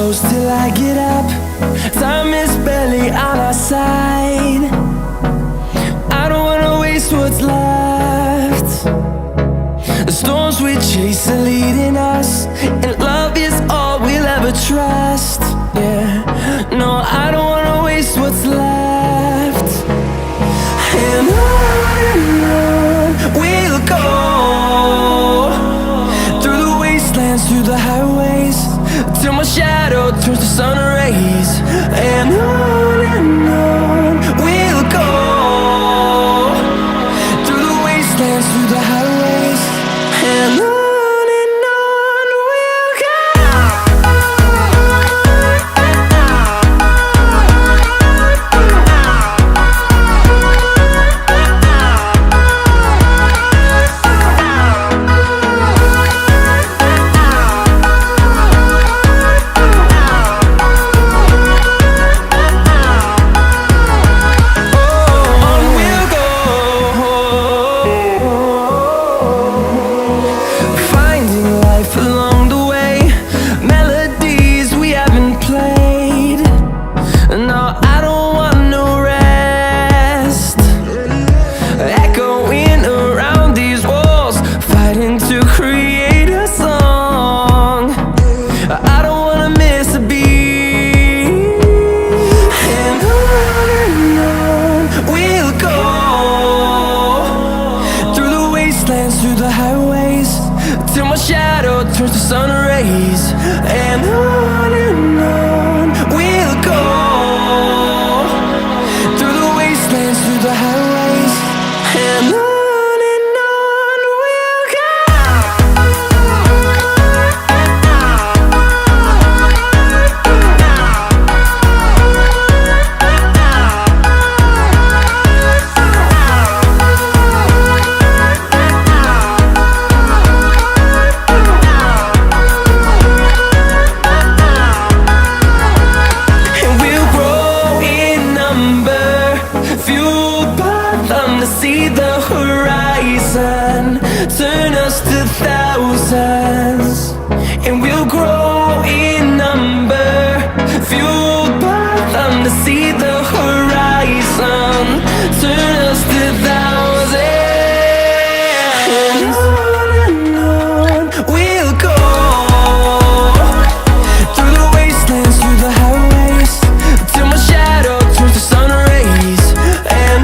close till I get up. Time is barely on our side. I don't wanna waste what's left. The storms we chase are leading us, and love is all we'll ever trust. Yeah, no, I don't wanna waste what's left. And on we'll go, through the wastelands, through the highways, till my shadow turns to sun rays. And on we'll go, through the wastelands, through the highways, and on we'll go. Through the highways, till my shadow turns to sun rays. And on we'll go, through the wastelands, through the highways, and on we'll go. See the horizon turn us to thousands, and we'll grow in number, fueled by them. To see the horizon turn us to thousands, and on we'll go, through the wastelands, through the highways, till my shadow turns to sun rays. And